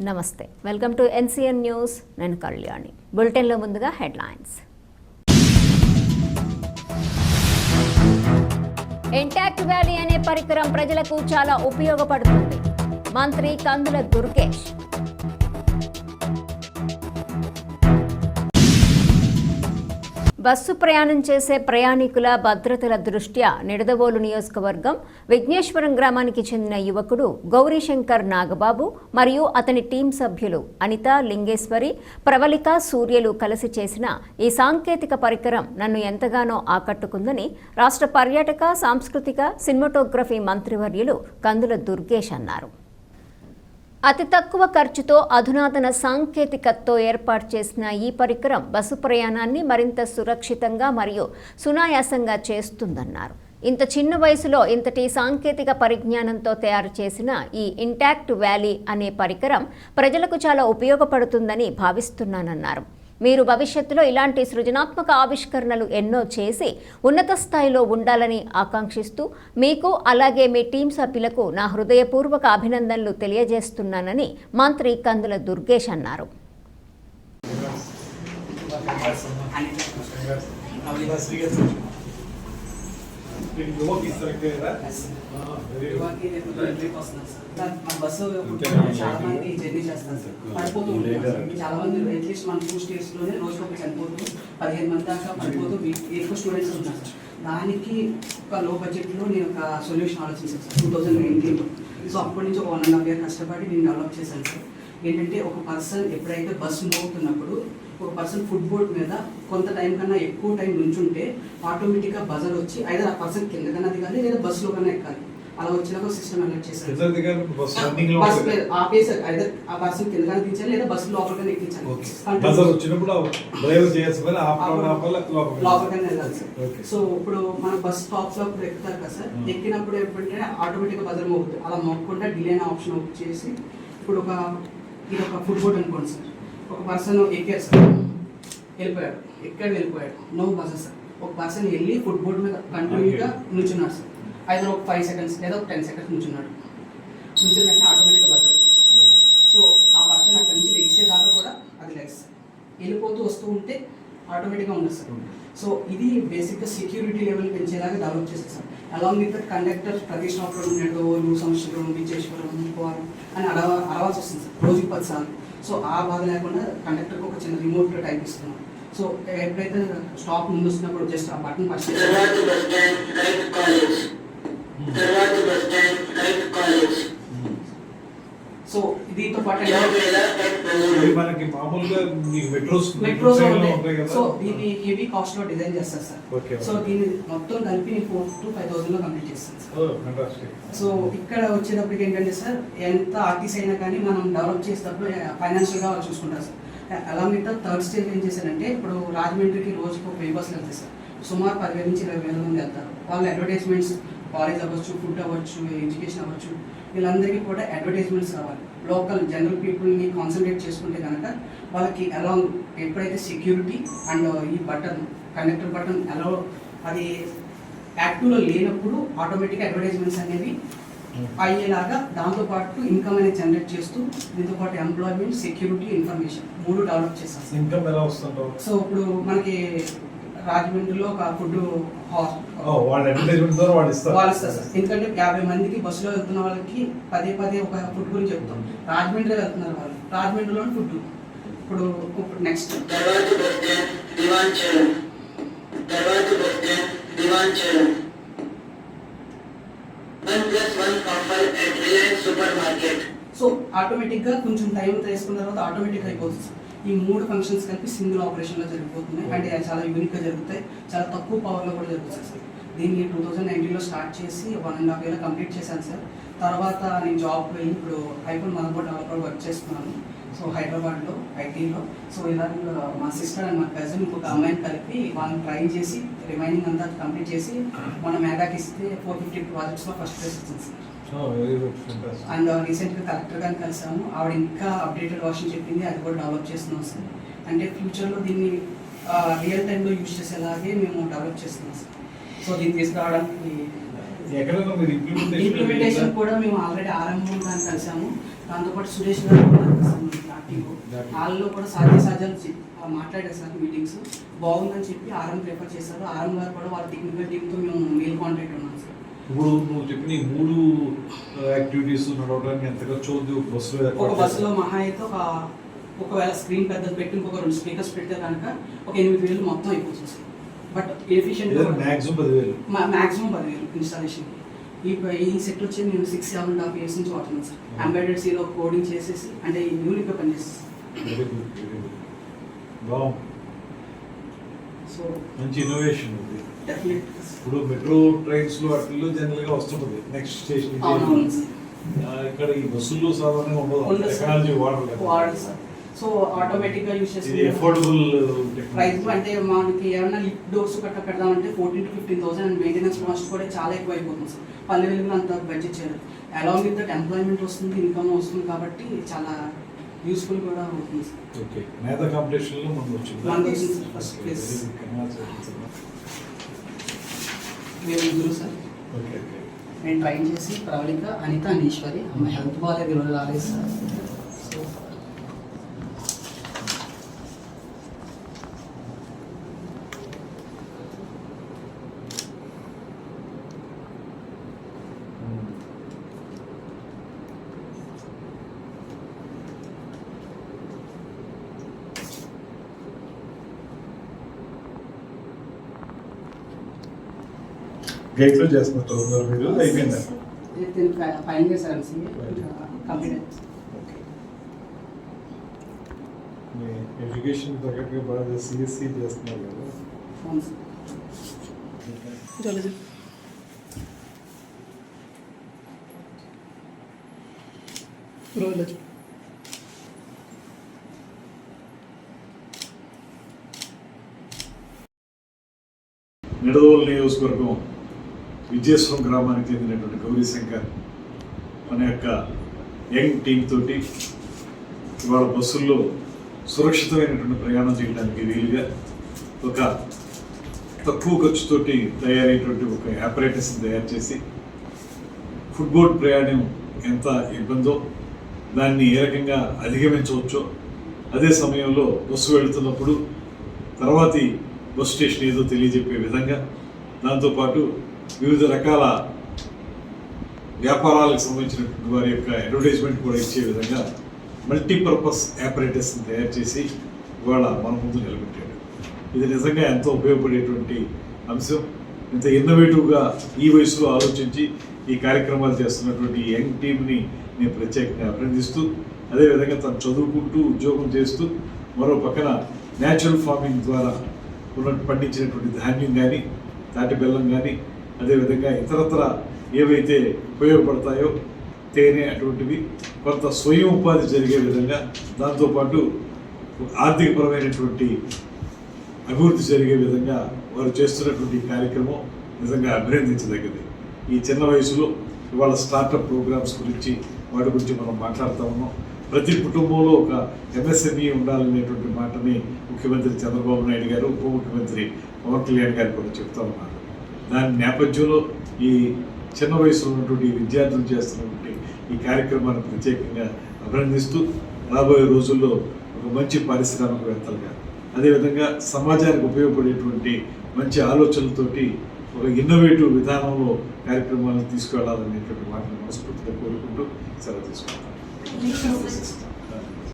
నమస్తే, welcome to NCN news. నేను కళ్యాణి. బులెటిన్లో ముందుగా హెడ్లైన్స్. ఇంటాక్ట్ వ్యాలీ అనే పరికరం ప్రజలకు చాలా ఉపయోగపడుతుంది. మంత్రి కందుల దుర్గేష్. బస్సు ప్రయాణం చేసే ప్రయాణికుల భద్రతల దృష్ట్యా నిడదవోలు నియోజకవర్గం విఘ్నేశ్వరం గ్రామానికి చెందిన యువకుడు గౌరీశంకర్ నాగబాబు మరియు అతని టీం సభ్యులు అనిత, లింగేశ్వరి, ప్రవళిక, సూర్యలు కలిసి చేసిన ఈ సాంకేతిక పరికరం నన్ను ఎంతగానో ఆకట్టుకుందని రాష్ట్ర పర్యాటక, సాంస్కృతిక, సినిమాటోగ్రఫీ మంత్రివర్యులు కందుల దుర్గేష్ అన్నారు. అతి తక్కువ ఖర్చుతో అధునాతన సాంకేతికతతో ఏర్పాటు చేసిన ఈ పరికరం బస్సు ప్రయాణాన్ని మరింత సురక్షితంగా మరియు సునాయాసంగా చేస్తుందన్నారు. ఇంత చిన్న వయసులో ఇంతటి సాంకేతిక పరిజ్ఞానంతో తయారు చేసిన ఈ ఇంటాక్ట్ వ్యాలీ అనే పరికరం ప్రజలకు చాలా ఉపయోగపడుతుందని భావిస్తున్నానన్నారు. మీరు భవిష్యత్తులో ఇలాంటి సృజనాత్మక ఆవిష్కరణలు ఎన్నో చేసి ఉన్నత స్థాయిలో ఉండాలని ఆకాంక్షిస్తూ మీకు అలాగే మీ టీం సభ్యులకు నా హృదయపూర్వక అభినందనలు తెలియజేస్తున్నానని మంత్రి కందుల దుర్గేష్ అన్నారు. బస్సు చాలా మంది జర్నీ చేస్తారు సార్, పడిపోతూ ఉంటారు. చాలా మంది అట్లీస్ట్ మన 2 స్టేట్స్ లోనే రోజుకి ఒకటి చనిపోతూ 15 మంది దాకా పడిపోతూ ఎక్కువ స్టూడెంట్స్ ఉన్నారు సార్. దానికి ఒక లో బడ్జెట్లో నేను ఒక సొల్యూషన్ ఆలోచించాను సార్ 2019లో. సో అప్పటి నుంచి ఒక 1.5 year కష్టపడి నేను డెవలప్ చేశాను సార్. ఏంటంటే ఒక పర్సన్ ఎప్పుడైతే బస్సు మోగుతున్నప్పుడు ఒక పర్సన్ ఫుట్బోర్డ్ మీద కొంత టైం కన్నా ఎక్కువ టైం నుంచుంటే ఆటోమేటిక్గా బజర్ వచ్చి ఐదర్ ఆ పర్సన్ కింద కన్నా దిగాలి లేదా బస్సులో కన్నా ఎక్కాలి. అలా వచ్చినాక సిస్టమ్ అలర్ట్ చేశారు. ఆపేసారు, ఐదర్ ఆ పర్సన్ కింద కన్నా దించాలి లేదా బస్సు లోపలికన్నా ఎక్కించాలి. లోపలికన్నా వెళ్ళాలి సార్. సో ఇప్పుడు మన బస్ స్టాప్స్ లో ఎక్కుతారు కదా సార్, ఎక్కినప్పుడు ఎప్పుడంటే ఆటోమేటిక్గా బజర్ మోగుతుంది. అలా మోగకుండా డిలే అనే ఆప్షన్ చేసి ఇప్పుడు ఇది ఒక ఫుట్బోర్డ్ అనుకోండి సార్. ఒక పర్సన్ ఎక్కారు సార్, వెళ్ళిపోయాడు, వెళ్ళిపోయాడు, నో బజర్ సార్. ఒక పర్సన్ వెళ్ళి ఫుట్బోర్డ్ మీద కంటిన్యూగా నుంచున్నాడు సార్. అయితే ఒక 5 seconds లేదా ఒక 10 seconds నుంచున్నాడు. నుంచున్నట్టే ఆటోమేటిక్గా బజర్. సో ఆ పర్సన్ అక్కడి నుంచి లెగిసేదాకా కూడా అది లెగ్స్ వెళ్ళిపోతూ వస్తూ ఉంటే ఆటోమేటిక్గా ఉండదు సార్. సో ఇది బేసిక్గా సెక్యూరిటీ లెవెల్ పెంచేలాగా డెవలప్ చేస్తారు సార్. అలాంగ్ విత్ కండక్టర్ ప్రతి స్టాప్లో ఉండేటోళ్ళు సంవత్సరం విజయేశ్వరం పోవాలి అని అడవాల్సి వస్తుంది సార్ రోజుకి 10 సార్లు. సో ఆ బాధ లేకుండా కండక్టర్కి ఒక చిన్న రిమోట్ టైప్ ఇస్తున్నాం. సో ఎప్పుడైతే స్టాప్ ముందు వస్తున్నప్పుడు జస్ట్ ఆ బటన్ పర్చేసి సో దీంతో పాటు మెట్రోస్ సో దీన్ని హెవీ కాస్ట్ లో డిజైన్ చేస్తారు సార్. సో దీన్ని మొత్తం కలిపి 4,000 to 5,000 లో కంప్లీట్ చేస్తాను సార్. సో ఇక్కడ వచ్చేటప్పటికి ఏంటంటే సార్, ఎంత ఆర్టీసీ అయినా కానీ మనం డెవలప్ చేసేటప్పుడు ఫైనాన్షియల్ గా వాళ్ళు చూసుకుంటారు సార్. అలా మీద థర్డ్ స్టేజ్ ఏం చేశారంటే, ఇప్పుడు రాజమండ్రికి రోజుకి ఒక 1000 బస్సులు వెళ్తాయి సార్. సుమారు 10,000 నుంచి 20,000 మంది వెళ్తారు. వాళ్ళ అడ్వర్టైజ్మెంట్స్ కాలేజ్ అవ్వచ్చు, ఫుడ్ అవ్వచ్చు, ఎడ్యుకేషన్ అవ్వచ్చు, వీళ్ళందరికీ కూడా అడ్వర్టైజ్మెంట్స్ కావాలి. లోకల్ జనరల్ పీపుల్ని కాన్సన్ట్రేట్ చేసుకుంటే కనుక వాళ్ళకి అలాంగ్ ఎప్పుడైతే సెక్యూరిటీ అండ్ ఈ బటన్ కండక్టర్ బటన్ అలా అది యాక్టివ్లో లేనప్పుడు ఆటోమేటిక్గా అడ్వర్టైజ్మెంట్స్ అనేవి అయ్యేలాగా దాంతోపాటు ఇన్కమ్ అనేది జనరేట్ చేస్తూ దీంతోపాటు ఎంప్లాయ్మెంట్, సెక్యూరిటీ, ఇన్ఫర్మేషన్ 3 డెవలప్ చేస్తాం. ఇన్కమ్ ఎలా వస్తుందో సో ఇప్పుడు మనకి రాజమండ్రిలో ఒక ఫుడ్ వాళ్ళు ఇస్తారు సార్. ఎందుకంటే 50 మందికి బస్సులో వెళ్తున్న వాళ్ళకి పదే ఒక ఫుడ్ గురించి చెప్తాం. రాజమండ్రిలో వెళ్తున్నారు వాళ్ళు, రాజమండ్రిలోని ఫుడ్. ఇప్పుడు నెక్స్ట్ సో ఆటోమేటిక్గా కొంచెం టైం తీసుకున్న తర్వాత ఆటోమేటిక్గా అయిపోతుంది సార్. ఈ 3 ఫంక్షన్స్ కలిపి సింగిల్ ఆపరేషన్లో జరిగిపోతున్నాయి. అంటే చాలా యూనిక్గా జరుగుతాయి, చాలా తక్కువ పవర్లో కూడా జరుగుతాయి సార్. దీన్ని 2019లో స్టార్ట్ చేసి 1.5 year కంప్లీట్ చేశాను సార్. తర్వాత నేను జాబ్కి వెళ్ళి ఇప్పుడు ఐఫోన్ మదర్బోర్డ్ డెవలపర్ వర్క్ చేస్తున్నాను. సో హైదరాబాద్లో ఐటీలో. సో ఇలా మా సిస్టర్ అండ్ మా కజిన్ ఇంకొక అమ్మాయిని కలిపి వాళ్ళని ట్రై చేసి రిమైనింగ్ అంతా కంప్లీట్ చేసి మన మేధాకి ఇస్తే 450 ప్రాజెక్ట్స్లో ఫస్ట్ ప్లేస్ వచ్చింది సార్. అండ్ రీసెంట్గా కలెక్టర్ గారిని కలిసాము. ఆవిడ ఇంకా అప్డేటెడ్ వర్షన్ చెప్పింది, అది కూడా డెవలప్ చేస్తున్నాం సార్. అంటే ఫ్యూచర్లో దీన్ని రియల్ టైంలో యూజ్ చేసేలాగే మేము డెవలప్ చేస్తున్నాం సార్. సో దీన్ని తీసుకురావడానికి ఇంప్లిమెంటేషన్ కూడా మేము ఆల్రెడీ ఆరంభంగా కలిసాము. దాంతోపాటు సురేష్ గారు కూడా యాక్టివ్. వాళ్ళు కూడా సాధ్యాలు మాట్లాడారు సార్ మీటింగ్స్. బాగుందని చెప్పి ఆర్ఎం ప్రిఫర్ చేశారు. ఆర్ఎం గారు కూడా వాళ్ళ టెక్నికల్ టీమ్తో మేము మెయిల్ కాంటాక్ట్ ఉన్నాం సార్. ఇప్పుడు నువ్వు చెప్పిన ఈ 3 యాక్టివిటీస్ నడవడానికి ఎంత ఖర్చు అవుతుంది ఒక బస్సులో మహా అయితే ఒకవేళ స్క్రీన్ పెద్దది పెట్టి ఇంకొక 2 స్పీకర్స్ పెడితే కనుక ఒక 8,000 మొత్తం అయిపోతుంది sir. But efficient maximum 10,000 installation. ఈ సెట్ వచ్చి నేను 6.5 years నుంచి వాడుతున్నాను సార్. ఎంబెడెడ్ సీలో కోడింగ్ చేసేసి అంటే యూనిక్గా పనిచేస్తాను. బాగుంది. సో మంచి ఇన్నోవేషన్ ఉంది. డెఫినెట్ ఇప్పుడు మెట్రో ట్రైన్స్ లో వాటిల్లో జనరల్ గా వస్తుంటుంది నెక్స్ట్ స్టేషన్. ఇక్కడ ఈ బస్సుల్లో సాధారణంగా ఉండదు, టెక్నాలజీ వాడదు సార్. సో ఆటోమేటిక్గా యూస్ చేసి ఎఫోర్డబుల్ ప్రైస్ అంటే మనకి ఏమైనా లిఫ్ట్ డోర్స్ కట్ట పెడదామంటే 14,000 to 15,000 అండ్ మెయింటెనెన్స్ కాస్ట్ కూడా చాలా ఎక్కువ అయిపోతుంది సార్. 10,000 అంత బడ్జెట్ చేయాలి. అలాంగ్ విత్ దట్ ఎంప్లాయ్మెంట్ వస్తుంది, ఇన్కమ్ వస్తుంది కాబట్టి చాలా యూస్ఫుల్ కూడా అవుతుంది సార్. ఓకే. మేధా కాంపిటీషన్ లో మనం వచ్చింది ఫస్ట్ ప్లేస్. మేము గురు సార్. ఓకే. నేను ట్రైన్ చేసి ప్రవళిక, అనిత, అనీశ్వరి. అమ్మాయి హెల్త్ బాగాలేదు, ఈరోజు రాలేదు సార్. సో గేట్ లో చేస్తున్నారు మీరు అయిపోయిందా? Final year sir complete. మీ ఎడ్యుకేషన్ తగ్గట్టుగా బాగా సిఎస్సి చేస్తున్నారు కదా. అవును సార్. రోజు నిడదవోలు నియోజకవర్గం విజయేశ్వరం గ్రామానికి చెందినటువంటి గౌరీశంకర్ మన యొక్క యంగ్ టీమ్ తోటి ఇవాళ బస్సుల్లో సురక్షితమైనటువంటి ప్రయాణం చేయడానికి వీలుగా ఒక తక్కువ ఖర్చుతోటి తయారైనటువంటి ఒక ఆపరేటర్స్ని తయారు చేసి ఫుట్బోర్డ్ ప్రయాణం ఎంత ఇబ్బందో దాన్ని ఏ రకంగా అధిగమించవచ్చో, అదే సమయంలో బస్సు వెళుతున్నప్పుడు తర్వాతి బస్ స్టేషన్ ఏదో తెలియజెప్పే విధంగా, దాంతోపాటు వివిధ రకాల వ్యాపారాలకు సంబంధించినటువంటి వారి యొక్క అడ్వర్టైజ్మెంట్ కూడా ఇచ్చే విధంగా మల్టీపర్పస్ ఆపరేటర్స్ని తయారు చేసి ఇవాళ మన ముందు నిలబెట్టాడు. ఇది నిజంగా ఎంతో ఉపయోగపడేటువంటి అంశం. ఇంత ఇన్నోవేటివ్గా ఈ వయసులో ఆలోచించి ఈ కార్యక్రమాలు చేస్తున్నటువంటి యంగ్ టీంని నేను ప్రత్యేకంగా అభినందిస్తూ, అదేవిధంగా తను చదువుకుంటూ ఉద్యోగం చేస్తూ మరో పక్కన న్యాచురల్ ఫార్మింగ్ ద్వారా పండించినటువంటి ధాన్యం కానీ, తాటి బెల్లం కానీ, అదేవిధంగా ఇతరత్ర ఏవైతే ఉపయోగపడతాయో తేనె అటువంటివి కొంత స్వయం ఉపాధి జరిగే విధంగా, దాంతోపాటు ఆర్థికపరమైనటువంటి అభివృద్ధి జరిగే విధంగా వారు చేస్తున్నటువంటి కార్యక్రమం నిజంగా అభినందించదగ్గది. ఈ చిన్న వయసులో ఇవాళ స్టార్టప్ ప్రోగ్రామ్స్ గురించి వాటి గురించి మనం మాట్లాడుతూ ఉన్నాం. ప్రతి కుటుంబంలో ఒక ఎంఎస్ఎంఈ ఉండాలనేటువంటి మాటని ముఖ్యమంత్రి చంద్రబాబు నాయుడు గారు, ఉప ముఖ్యమంత్రి పవన్ కళ్యాణ్ గారు కూడా చెప్తా ఉన్నారు. దాని నేపథ్యంలో ఈ చిన్న వయసులో ఉన్నటువంటి విద్యార్థులు చేస్తున్నటువంటి ఈ కార్యక్రమాన్ని ప్రత్యేకంగా అభినందిస్తూ, రాబోయే రోజుల్లో ఒక మంచి పారిశ్రామికవేత్తలుగా, అదేవిధంగా సమాజానికి ఉపయోగపడేటువంటి మంచి ఆలోచనలతోటి ఒక ఇన్నోవేటివ్ విధానంలో కార్యక్రమాలను తీసుకువెళ్ళాలనేటువంటి మాటను మనస్ఫూర్తిగా కోరుకుంటూ సెలవు తీసుకుంటాను.